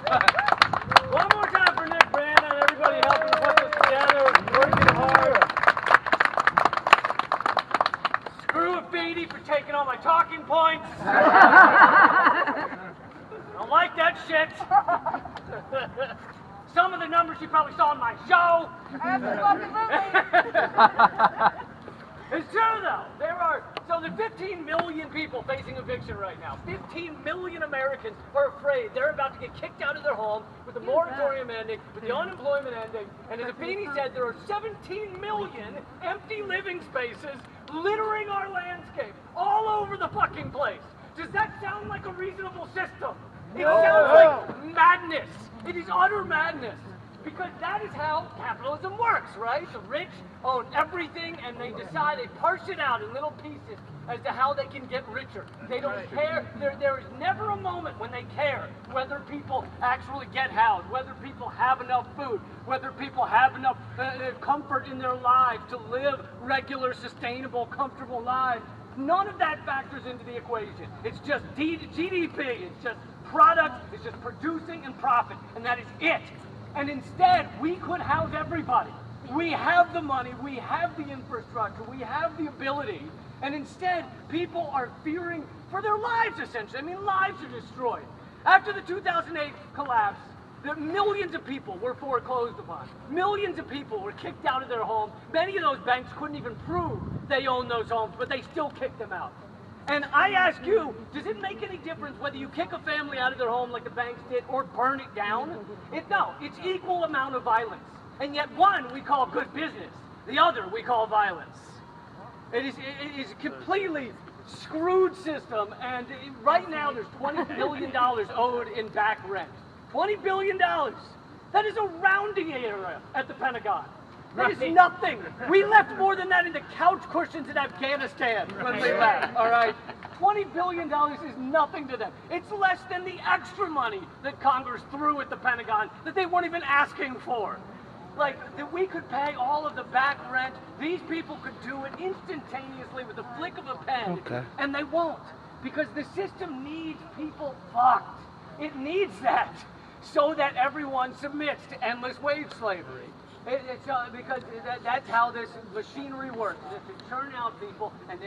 One more time for Nick Brandon, everybody helping put this together, working hard. Screw it, Beatty, for taking all my talking points. I don't like that shit. Some of the numbers you probably saw in my show. It's true though. There's 15 million people facing eviction right now. 15 million Americans are afraid they're about to get kicked out of their home with the moratorium ending, with the unemployment ending, and as Beanie said, there are 17 million empty living spaces littering our landscape all over the fucking place. Does that sound like a reasonable system? It sounds like madness. It is utter madness. Because that is how capitalism works, right? The rich own everything and they decide, they parse it out in little pieces as to how they can get richer. They don't care. There is never a moment when they care whether people actually get housed, whether people have enough food, whether people have enough comfort in their lives to live regular, sustainable, comfortable lives. None of that factors into the equation. It's just GDP. It's just product. It's just producing and profit. And that is it. And instead, we could house everybody. We have the money, we have the infrastructure, we have the ability, and instead, people are fearing for their lives, essentially. I mean, lives are destroyed. After the 2008 collapse, millions of people were foreclosed upon. Millions of people were kicked out of their homes. Many of those banks couldn't even prove they owned those homes, but they still kicked them out. And I ask you, does it make any difference whether you kick a family out of their home like the banks did or burn it down? No, it's equal amount of violence. And yet one we call good business, the other we call violence. It is a completely screwed system, and right now there's $20 billion owed in back rent. $20 billion. That is a rounding error at the Pentagon. That is nothing. We left more than that into couch cushions in Afghanistan when we left, all right? $20 billion is nothing to them. It's less than the extra money that Congress threw at the Pentagon that they weren't even asking for. Like, that we could pay all of the back rent. These people could do it instantaneously with a flick of a pen, and they won't. Because the system needs people fucked. It needs that so that everyone submits to endless wage slavery. Because that's how this machinery works. It's to churn out people and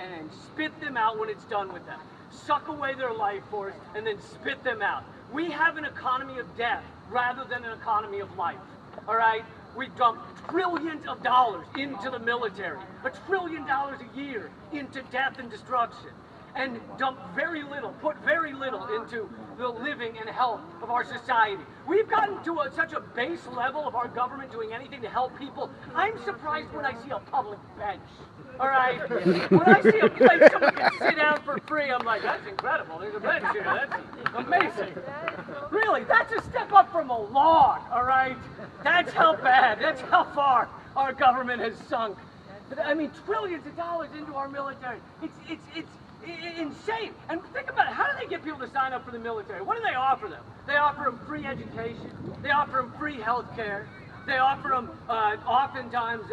spit them out when it's done with them. Suck away their life force and then spit them out. We have an economy of death rather than an economy of life. All right? We dump trillions of dollars into the military, $1 trillion a year into death and destruction, and dump very little, put very little into the living and health of our society. We've gotten to such a base level of our government doing anything to help people. I'm surprised when I see a public bench. All right? When I see a place someone can sit down for free, I'm like, that's incredible. There's a bench here. That's amazing. Really, that's a step up from a log, all right? That's how bad, that's how far our government has sunk. I mean, trillions of dollars into our military. It's insane. And think about it. How do they get people to sign up for the military? What do they offer them? They offer them free education. They offer them free health care. They offer them oftentimes,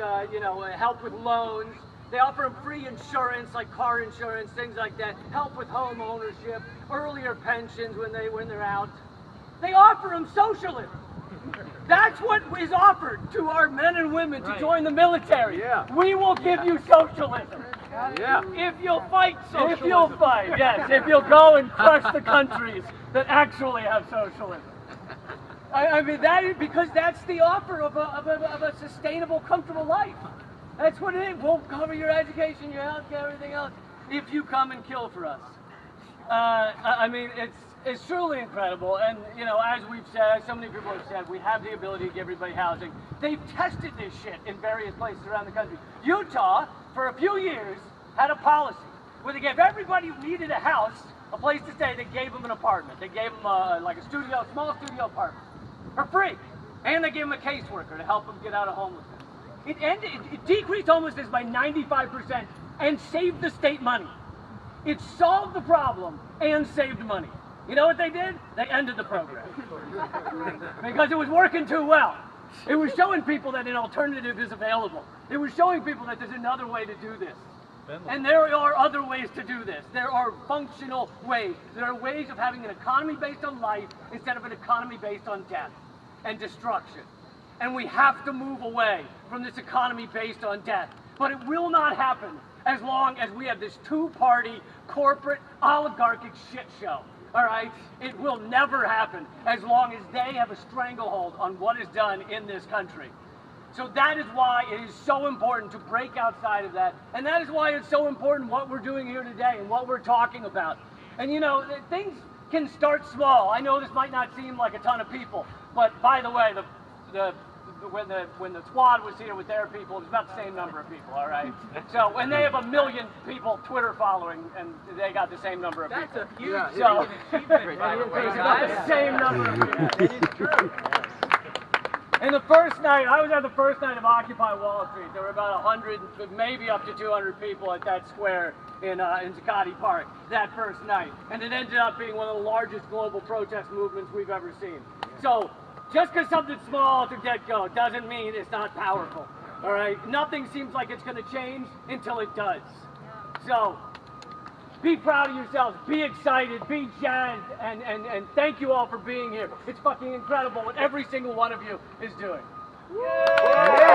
help with loans. They offer them free insurance, like car insurance, things like that. Help with home ownership, earlier pensions when they're out. They offer them socialism. That's what is offered to our men and women to join the military. Yeah. We will give you socialism. Yeah. If you'll fight socialism. If you'll fight, yes. If you'll go and crush the countries that actually have socialism. I mean, that is because that's the offer of a sustainable, comfortable life. That's what it is. We'll cover your education, your health care, everything else, if you come and kill for us. I mean, it's truly incredible. And, as we've said, so many people have said, we have the ability to give everybody housing. They've tested this shit in various places around the country. Utah, for a few years, had a policy where they gave everybody who needed a house, a place to stay, they gave them an apartment. They gave them like a small studio apartment for free. And they gave them a caseworker to help them get out of homelessness. It decreased homelessness by 95% and saved the state money. It solved the problem and saved money. You know what they did? They ended the program. Because it was working too well. It was showing people that an alternative is available. It was showing people that there's another way to do this. And there are other ways to do this. There are functional ways. There are ways of having an economy based on life instead of an economy based on death and destruction. And we have to move away from this economy based on death. But it will not happen as long as we have this two-party, corporate, oligarchic shit show. All right? It will never happen as long as they have a stranglehold on what is done in this country. So that is why it is so important to break outside of that. And that is why it's so important what we're doing here today and what we're talking about. And you know, things can start small. I know this might not seem like a ton of people, but by the way, when the squad was here with their people, it was about the same number of people, all right? So when they have 1 million people Twitter following, and they got the same number of people. That's a huge achievement, by the way. It's about the same number of people. It is true. And the first night, I was at the first night of Occupy Wall Street. There were about 100, maybe up to 200 people at that square in Zuccotti Park that first night. And it ended up being one of the largest global protest movements we've ever seen. So just because something's small at the get-go doesn't mean it's not powerful. All right? Nothing seems like it's going to change until it does. So be proud of yourselves, be excited, be jazzed, and thank you all for being here. It's fucking incredible what every single one of you is doing. Yeah.